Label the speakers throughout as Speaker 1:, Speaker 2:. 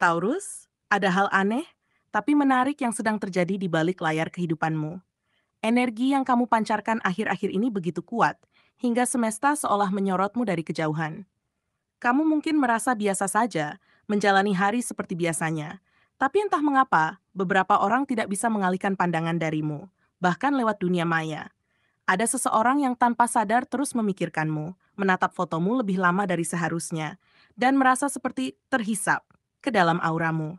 Speaker 1: Taurus, ada hal aneh tapi menarik yang sedang terjadi di balik layar kehidupanmu. Energi yang kamu pancarkan akhir-akhir ini begitu kuat, hingga semesta seolah menyorotmu dari kejauhan. Kamu mungkin merasa biasa saja, menjalani hari seperti biasanya. Tapi entah mengapa, beberapa orang tidak bisa mengalihkan pandangan darimu, bahkan lewat dunia maya. Ada seseorang yang tanpa sadar terus memikirkanmu, menatap fotomu lebih lama dari seharusnya, dan merasa seperti terhisap ke dalam auramu.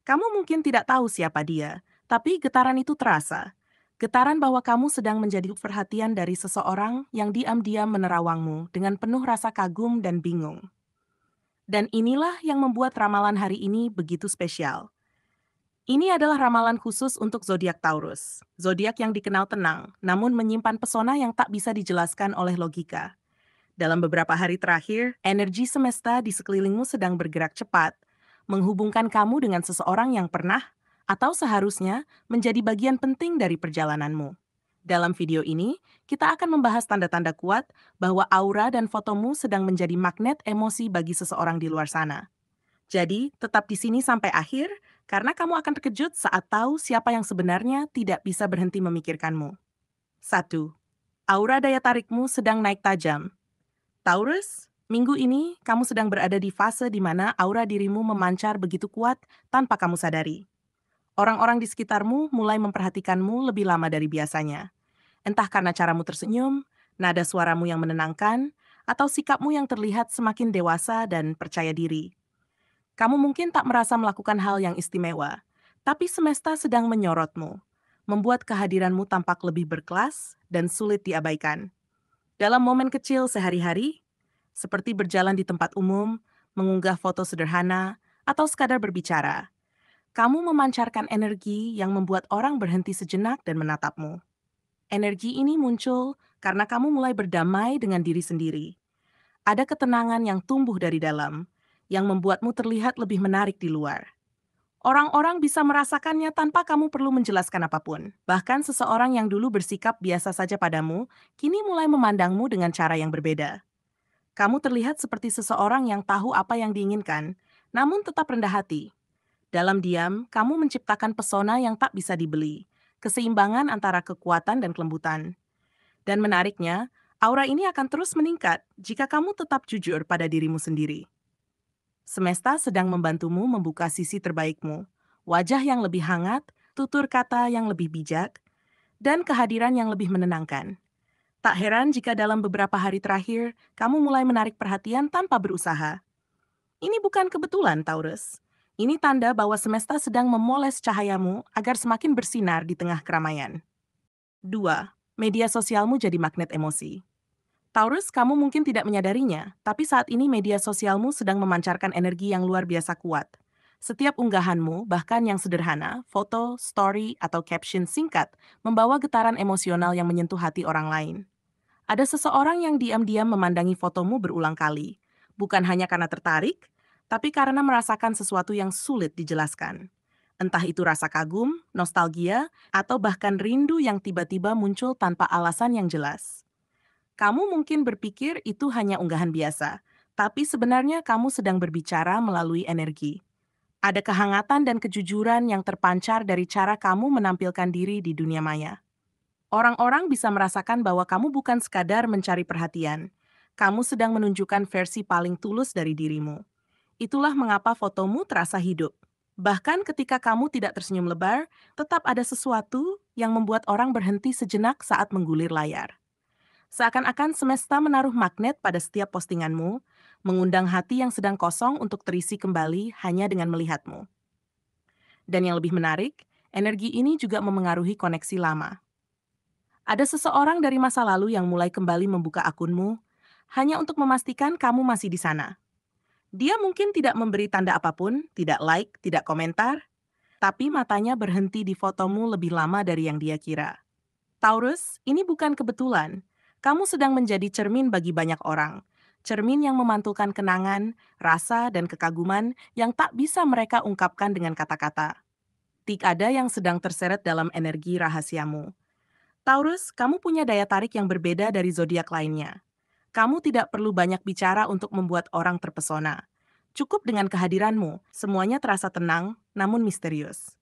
Speaker 1: Kamu mungkin tidak tahu siapa dia, tapi getaran itu terasa. Getaran bahwa kamu sedang menjadi perhatian dari seseorang yang diam-diam menerawangmu dengan penuh rasa kagum dan bingung. Dan inilah yang membuat ramalan hari ini begitu spesial. Ini adalah ramalan khusus untuk zodiak Taurus, zodiak yang dikenal tenang, namun menyimpan pesona yang tak bisa dijelaskan oleh logika. Dalam beberapa hari terakhir, energi semesta di sekelilingmu sedang bergerak cepat, menghubungkan kamu dengan seseorang yang pernah atau seharusnya menjadi bagian penting dari perjalananmu. Dalam video ini, kita akan membahas tanda-tanda kuat bahwa aura dan fotomu sedang menjadi magnet emosi bagi seseorang di luar sana. Jadi, tetap di sini sampai akhir, karena kamu akan terkejut saat tahu siapa yang sebenarnya tidak bisa berhenti memikirkanmu. 1. Aura daya tarikmu sedang naik tajam. Taurus, minggu ini kamu sedang berada di fase di mana aura dirimu memancar begitu kuat tanpa kamu sadari. Orang-orang di sekitarmu mulai memperhatikanmu lebih lama dari biasanya. Entah karena caramu tersenyum, nada suaramu yang menenangkan, atau sikapmu yang terlihat semakin dewasa dan percaya diri. Kamu mungkin tak merasa melakukan hal yang istimewa, tapi semesta sedang menyorotmu, membuat kehadiranmu tampak lebih berkelas dan sulit diabaikan. Dalam momen kecil sehari-hari, seperti berjalan di tempat umum, mengunggah foto sederhana, atau sekadar berbicara, kamu memancarkan energi yang membuat orang berhenti sejenak dan menatapmu. Energi ini muncul karena kamu mulai berdamai dengan diri sendiri. Ada ketenangan yang tumbuh dari dalam, yang membuatmu terlihat lebih menarik di luar. Orang-orang bisa merasakannya tanpa kamu perlu menjelaskan apapun. Bahkan seseorang yang dulu bersikap biasa saja padamu, kini mulai memandangmu dengan cara yang berbeda. Kamu terlihat seperti seseorang yang tahu apa yang diinginkan, namun tetap rendah hati. Dalam diam, kamu menciptakan pesona yang tak bisa dibeli, keseimbangan antara kekuatan dan kelembutan. Dan menariknya, aura ini akan terus meningkat jika kamu tetap jujur pada dirimu sendiri. Semesta sedang membantumu membuka sisi terbaikmu, wajah yang lebih hangat, tutur kata yang lebih bijak, dan kehadiran yang lebih menenangkan. Tak heran jika dalam beberapa hari terakhir, kamu mulai menarik perhatian tanpa berusaha. Ini bukan kebetulan, Taurus. Ini tanda bahwa semesta sedang memoles cahayamu agar semakin bersinar di tengah keramaian. 2. Media sosialmu jadi magnet emosi. Taurus, kamu mungkin tidak menyadarinya, tapi saat ini media sosialmu sedang memancarkan energi yang luar biasa kuat. Setiap unggahanmu, bahkan yang sederhana, foto, story, atau caption singkat, membawa getaran emosional yang menyentuh hati orang lain. Ada seseorang yang diam-diam memandangi fotomu berulang kali, bukan hanya karena tertarik, tapi karena merasakan sesuatu yang sulit dijelaskan. Entah itu rasa kagum, nostalgia, atau bahkan rindu yang tiba-tiba muncul tanpa alasan yang jelas. Kamu mungkin berpikir itu hanya unggahan biasa, tapi sebenarnya kamu sedang berbicara melalui energi. Ada kehangatan dan kejujuran yang terpancar dari cara kamu menampilkan diri di dunia maya. Orang-orang bisa merasakan bahwa kamu bukan sekadar mencari perhatian. Kamu sedang menunjukkan versi paling tulus dari dirimu. Itulah mengapa fotomu terasa hidup. Bahkan ketika kamu tidak tersenyum lebar, tetap ada sesuatu yang membuat orang berhenti sejenak saat menggulir layar. Seakan-akan semesta menaruh magnet pada setiap postinganmu, mengundang hati yang sedang kosong untuk terisi kembali hanya dengan melihatmu. Dan yang lebih menarik, energi ini juga memengaruhi koneksi lama. Ada seseorang dari masa lalu yang mulai kembali membuka akunmu, hanya untuk memastikan kamu masih di sana. Dia mungkin tidak memberi tanda apapun, tidak like, tidak komentar, tapi matanya berhenti di fotomu lebih lama dari yang dia kira. Taurus, ini bukan kebetulan. Kamu sedang menjadi cermin bagi banyak orang. Cermin yang memantulkan kenangan, rasa, dan kekaguman yang tak bisa mereka ungkapkan dengan kata-kata. Tik ada yang sedang terseret dalam energi rahasiamu. Taurus, kamu punya daya tarik yang berbeda dari zodiak lainnya. Kamu tidak perlu banyak bicara untuk membuat orang terpesona. Cukup dengan kehadiranmu, semuanya terasa tenang namun misterius.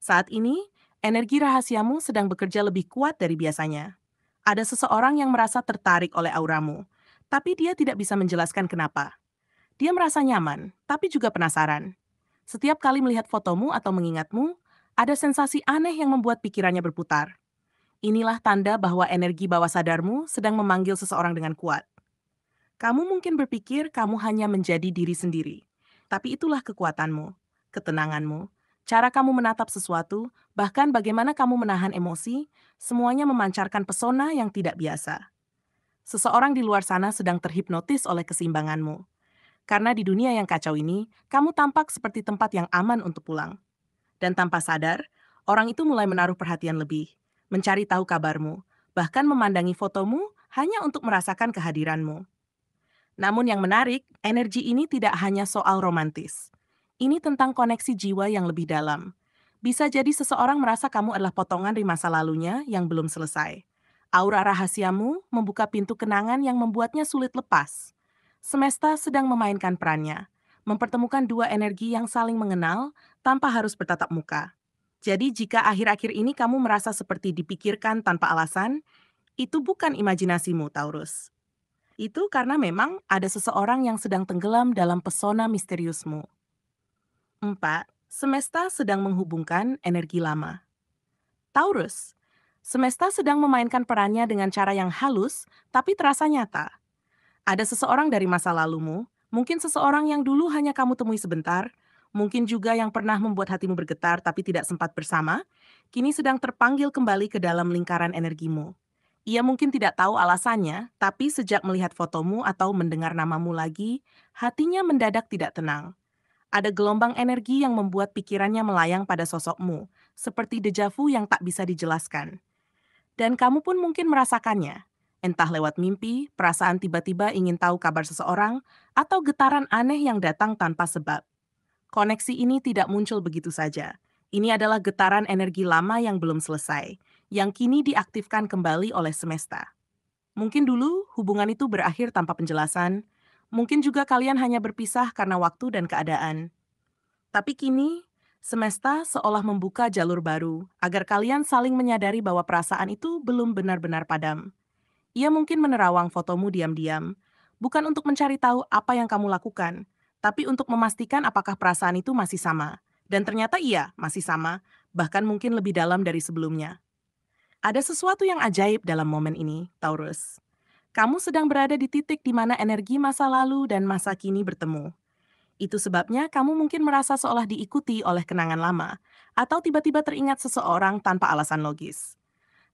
Speaker 1: Saat ini, energi rahasiamu sedang bekerja lebih kuat dari biasanya. Ada seseorang yang merasa tertarik oleh auramu, tapi dia tidak bisa menjelaskan kenapa. Dia merasa nyaman, tapi juga penasaran. Setiap kali melihat fotomu atau mengingatmu, ada sensasi aneh yang membuat pikirannya berputar. Inilah tanda bahwa energi bawah sadarmu sedang memanggil seseorang dengan kuat. Kamu mungkin berpikir kamu hanya menjadi diri sendiri, tapi itulah kekuatanmu, ketenanganmu, cara kamu menatap sesuatu, bahkan bagaimana kamu menahan emosi, semuanya memancarkan pesona yang tidak biasa. Seseorang di luar sana sedang terhipnotis oleh keseimbanganmu. Karena di dunia yang kacau ini, kamu tampak seperti tempat yang aman untuk pulang. Dan tanpa sadar, orang itu mulai menaruh perhatian lebih, mencari tahu kabarmu, bahkan memandangi fotomu hanya untuk merasakan kehadiranmu. Namun yang menarik, energi ini tidak hanya soal romantis. Ini tentang koneksi jiwa yang lebih dalam. Bisa jadi seseorang merasa kamu adalah potongan dari masa lalunya yang belum selesai. Aura rahasiamu membuka pintu kenangan yang membuatnya sulit lepas. Semesta sedang memainkan perannya, mempertemukan dua energi yang saling mengenal tanpa harus bertatap muka. Jadi jika akhir-akhir ini kamu merasa seperti dipikirkan tanpa alasan, itu bukan imajinasimu, Taurus. Itu karena memang ada seseorang yang sedang tenggelam dalam pesona misteriusmu. 4. Semesta sedang menghubungkan energi lama. Taurus, semesta sedang memainkan perannya dengan cara yang halus, tapi terasa nyata. Ada seseorang dari masa lalumu, mungkin seseorang yang dulu hanya kamu temui sebentar, mungkin juga yang pernah membuat hatimu bergetar tapi tidak sempat bersama, kini sedang terpanggil kembali ke dalam lingkaran energimu. Ia mungkin tidak tahu alasannya, tapi sejak melihat fotomu atau mendengar namamu lagi, hatinya mendadak tidak tenang. Ada gelombang energi yang membuat pikirannya melayang pada sosokmu, seperti dejavu yang tak bisa dijelaskan. Dan kamu pun mungkin merasakannya, entah lewat mimpi, perasaan tiba-tiba ingin tahu kabar seseorang, atau getaran aneh yang datang tanpa sebab. Koneksi ini tidak muncul begitu saja. Ini adalah getaran energi lama yang belum selesai, yang kini diaktifkan kembali oleh semesta. Mungkin dulu hubungan itu berakhir tanpa penjelasan, mungkin juga kalian hanya berpisah karena waktu dan keadaan. Tapi kini, semesta seolah membuka jalur baru agar kalian saling menyadari bahwa perasaan itu belum benar-benar padam. Ia mungkin menerawang fotomu diam-diam, bukan untuk mencari tahu apa yang kamu lakukan, tapi untuk memastikan apakah perasaan itu masih sama. Dan ternyata iya, masih sama, bahkan mungkin lebih dalam dari sebelumnya. Ada sesuatu yang ajaib dalam momen ini, Taurus. Kamu sedang berada di titik di mana energi masa lalu dan masa kini bertemu. Itu sebabnya kamu mungkin merasa seolah diikuti oleh kenangan lama, atau tiba-tiba teringat seseorang tanpa alasan logis.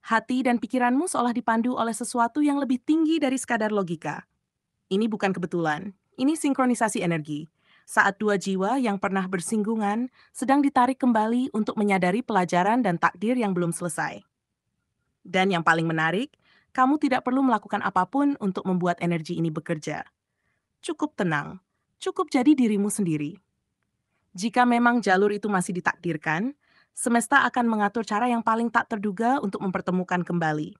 Speaker 1: Hati dan pikiranmu seolah dipandu oleh sesuatu yang lebih tinggi dari sekadar logika. Ini bukan kebetulan, ini sinkronisasi energi. Saat dua jiwa yang pernah bersinggungan sedang ditarik kembali untuk menyadari pelajaran dan takdir yang belum selesai. Dan yang paling menarik, kamu tidak perlu melakukan apapun untuk membuat energi ini bekerja. Cukup tenang, cukup jadi dirimu sendiri. Jika memang jalur itu masih ditakdirkan, semesta akan mengatur cara yang paling tak terduga untuk mempertemukan kembali.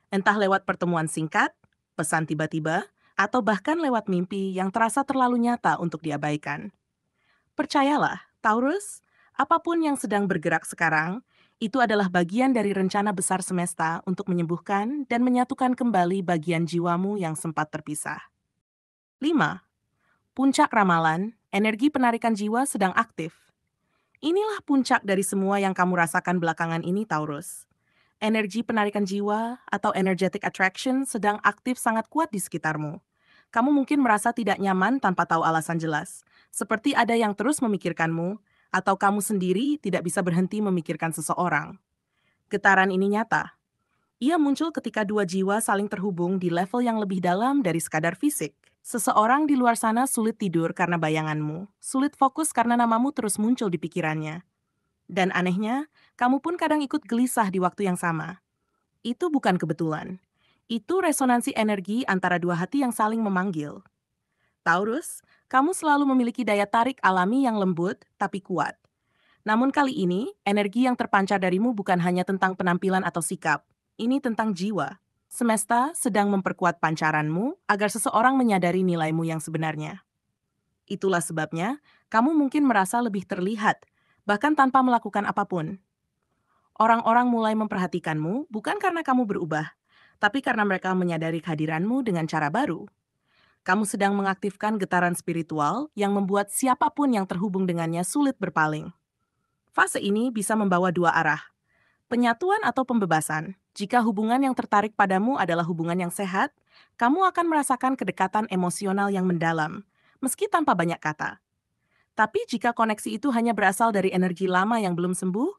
Speaker 1: Entah lewat pertemuan singkat, pesan tiba-tiba, atau bahkan lewat mimpi yang terasa terlalu nyata untuk diabaikan. Percayalah, Taurus, apapun yang sedang bergerak sekarang, itu adalah bagian dari rencana besar semesta untuk menyembuhkan dan menyatukan kembali bagian jiwamu yang sempat terpisah. 5. Puncak ramalan, energi penarikan jiwa sedang aktif. Inilah puncak dari semua yang kamu rasakan belakangan ini, Taurus. Energi penarikan jiwa atau energetic attraction sedang aktif sangat kuat di sekitarmu. Kamu mungkin merasa tidak nyaman tanpa tahu alasan jelas, seperti ada yang terus memikirkanmu, atau kamu sendiri tidak bisa berhenti memikirkan seseorang. Getaran ini nyata. Ia muncul ketika dua jiwa saling terhubung di level yang lebih dalam dari sekadar fisik. Seseorang di luar sana sulit tidur karena bayanganmu, sulit fokus karena namamu terus muncul di pikirannya. Dan anehnya, kamu pun kadang ikut gelisah di waktu yang sama. Itu bukan kebetulan. Itu resonansi energi antara dua hati yang saling memanggil. Taurus, kamu selalu memiliki daya tarik alami yang lembut tapi kuat. Namun kali ini, energi yang terpancar darimu bukan hanya tentang penampilan atau sikap. Ini tentang jiwa. Semesta sedang memperkuat pancaranmu agar seseorang menyadari nilaimu yang sebenarnya. Itulah sebabnya kamu mungkin merasa lebih terlihat, bahkan tanpa melakukan apapun. Orang-orang mulai memperhatikanmu bukan karena kamu berubah, tapi karena mereka menyadari kehadiranmu dengan cara baru. Kamu sedang mengaktifkan getaran spiritual yang membuat siapapun yang terhubung dengannya sulit berpaling. Fase ini bisa membawa dua arah, penyatuan atau pembebasan. Jika hubungan yang tertarik padamu adalah hubungan yang sehat, kamu akan merasakan kedekatan emosional yang mendalam, meski tanpa banyak kata. Tapi jika koneksi itu hanya berasal dari energi lama yang belum sembuh,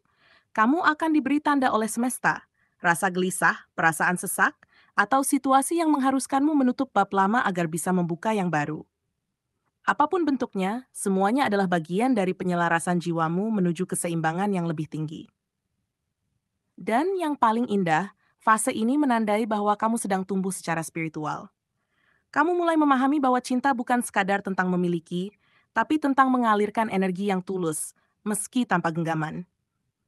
Speaker 1: kamu akan diberi tanda oleh semesta, rasa gelisah, perasaan sesak, atau situasi yang mengharuskanmu menutup bab lama agar bisa membuka yang baru. Apapun bentuknya, semuanya adalah bagian dari penyelarasan jiwamu menuju keseimbangan yang lebih tinggi. Dan yang paling indah, fase ini menandai bahwa kamu sedang tumbuh secara spiritual. Kamu mulai memahami bahwa cinta bukan sekadar tentang memiliki, tapi tentang mengalirkan energi yang tulus, meski tanpa genggaman.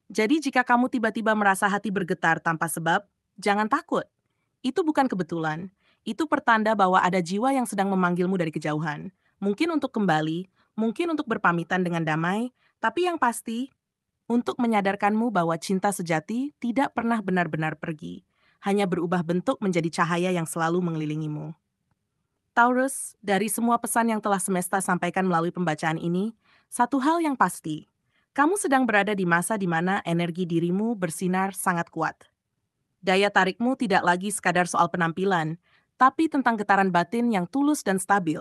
Speaker 1: Jadi jika kamu tiba-tiba merasa hati bergetar tanpa sebab, jangan takut. Itu bukan kebetulan. Itu pertanda bahwa ada jiwa yang sedang memanggilmu dari kejauhan. Mungkin untuk kembali, mungkin untuk berpamitan dengan damai, tapi yang pasti, untuk menyadarkanmu bahwa cinta sejati tidak pernah benar-benar pergi, hanya berubah bentuk menjadi cahaya yang selalu mengelilingimu. Taurus, dari semua pesan yang telah semesta sampaikan melalui pembacaan ini, satu hal yang pasti, kamu sedang berada di masa di mana energi dirimu bersinar sangat kuat. Daya tarikmu tidak lagi sekadar soal penampilan, tapi tentang getaran batin yang tulus dan stabil.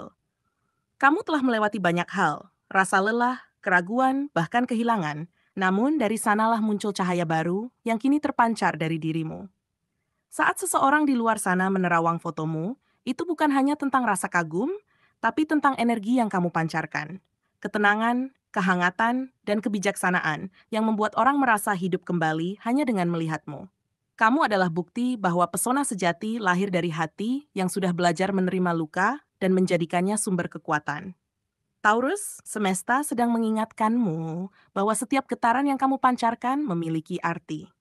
Speaker 1: Kamu telah melewati banyak hal, rasa lelah, keraguan, bahkan kehilangan. Namun dari sanalah muncul cahaya baru yang kini terpancar dari dirimu. Saat seseorang di luar sana menerawang fotomu, itu bukan hanya tentang rasa kagum, tapi tentang energi yang kamu pancarkan. Ketenangan, kehangatan, dan kebijaksanaan yang membuat orang merasa hidup kembali hanya dengan melihatmu. Kamu adalah bukti bahwa pesona sejati lahir dari hati yang sudah belajar menerima luka dan menjadikannya sumber kekuatan. Taurus, semesta sedang mengingatkanmu bahwa setiap getaran yang kamu pancarkan memiliki arti.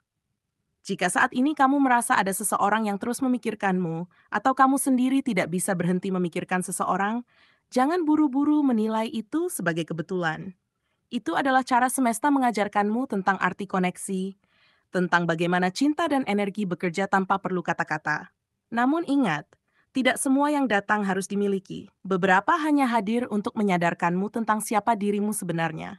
Speaker 1: Jika saat ini kamu merasa ada seseorang yang terus memikirkanmu, atau kamu sendiri tidak bisa berhenti memikirkan seseorang, jangan buru-buru menilai itu sebagai kebetulan. Itu adalah cara semesta mengajarkanmu tentang arti koneksi, tentang bagaimana cinta dan energi bekerja tanpa perlu kata-kata. Namun ingat, tidak semua yang datang harus dimiliki. Beberapa hanya hadir untuk menyadarkanmu tentang siapa dirimu sebenarnya.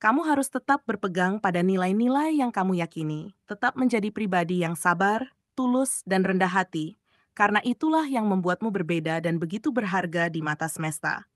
Speaker 1: Kamu harus tetap berpegang pada nilai-nilai yang kamu yakini, tetap menjadi pribadi yang sabar, tulus, dan rendah hati, karena itulah yang membuatmu berbeda dan begitu berharga di mata semesta.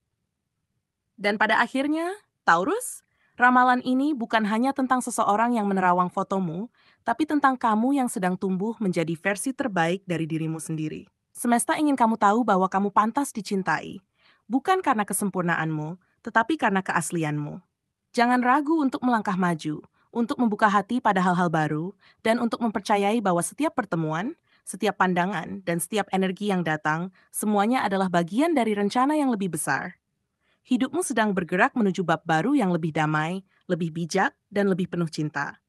Speaker 1: Dan pada akhirnya, Taurus, ramalan ini bukan hanya tentang seseorang yang menerawang fotomu, tapi tentang kamu yang sedang tumbuh menjadi versi terbaik dari dirimu sendiri. Semesta ingin kamu tahu bahwa kamu pantas dicintai, bukan karena kesempurnaanmu, tetapi karena keaslianmu. Jangan ragu untuk melangkah maju, untuk membuka hati pada hal-hal baru, dan untuk mempercayai bahwa setiap pertemuan, setiap pandangan, dan setiap energi yang datang, semuanya adalah bagian dari rencana yang lebih besar. Hidupmu sedang bergerak menuju bab baru yang lebih damai, lebih bijak, dan lebih penuh cinta.